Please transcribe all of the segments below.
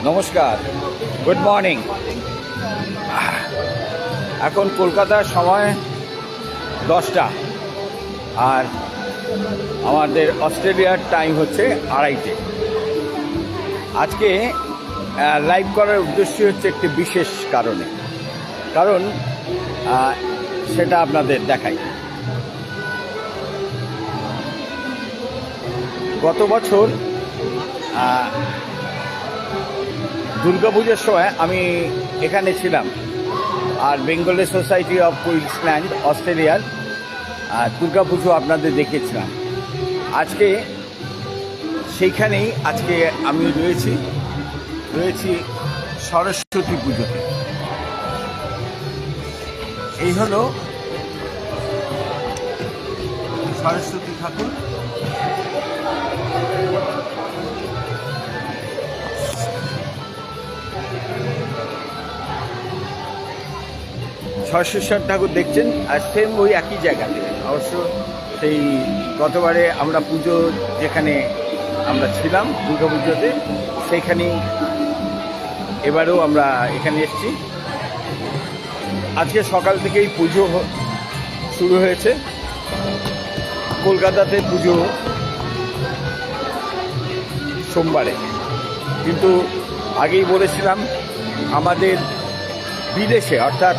নমস্কার, good morning. এখন কলকাতার সময় 10টা, আর আমাদের অস্ট্রেলিয়ার টাইম হচ্ছে 2:30। আজকে লাইভ করার উদ্দেশ্য হচ্ছে একটি বিশেষ কারণ সেটা আপনাদের দেখাই। গত বছর দুর্গাপুজোর সময় আমি এখানে ছিলাম, আর বেঙ্গলি সোসাইটি অফ কুইন্সল্যান্ড অস্ট্রেলিয়ার দুর্গাপুজো আপনাদের দেখেছিলাম। আজকে সেইখানেই আমি রয়েছি সরস্বতী পুজোতে। এই হলো সরস্বতী ঠাকুর। সরস্বতী ঠাকুর দেখছেন, আর সেম ওই একই জায়গাতে। অবশ্য সেই গতবারে আমরা পুজো যেখানে আমরা ছিলাম দুর্গা পুজোতে, সেইখানেই এবারেও আমরা এখানে এসেছি। আজকে সকাল থেকেই পুজো শুরু হয়েছে। কলকাতাতে পুজো সোমবারে, কিন্তু আগেই বলেছিলাম আমাদের বিদেশে, অর্থাৎ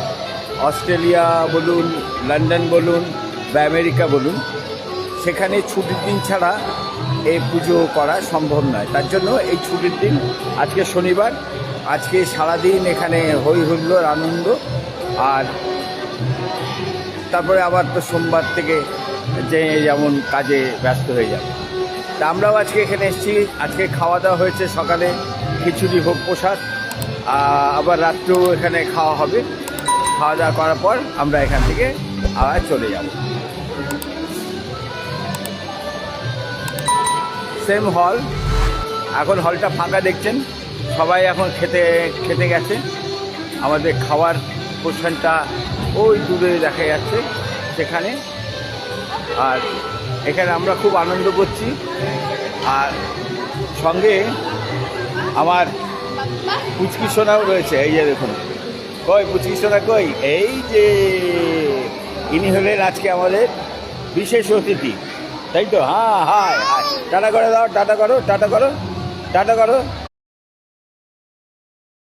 অস্ট্রেলিয়া বলুন, লন্ডন বলুন বা আমেরিকা বলুন, সেখানে ছুটির দিন ছাড়া এই পুজো করা সম্ভব নয়। তার জন্য এই ছুটির দিন আজকে শনিবার, আজকে সারাদিন এখানে হই হুল্লোড় আনন্দ। আর তারপরে আবার তো সোমবার থেকে যে যেমন কাজে ব্যস্ত হয়ে যাবে। তা আমরাও আজকে এখানে এসেছি। আজকে খাওয়া দাওয়া হয়েছে, সকালে খিচুড়ি ভোগ প্রসাদ, আবার রাত্রেও এখানে খাওয়া হবে। খাওয়া দাওয়া করার পর আমরা এখান থেকে আবার চলে যাব। সেম হল, এখন হলটা ফাঁকা দেখছেন, সবাই এখন খেতে গেছে। আমাদের খাওয়ার পোর্শনটা ওই দূরে দেখা যাচ্ছে সেখানে। আর এখানে আমরা খুব আনন্দ করছি। আর সঙ্গে আমার পুচকি সোনাও রয়েছে। এই যে দেখুন, কই পুচকি সোনা কই? এই যে ইনি হলেন আজকে আমাদের বিশেষ অতিথি, তাই তো? হ্যাঁ, হাই হাই, টাটা করে দাও, টাটা করো, টাটা করো, টাটা করো।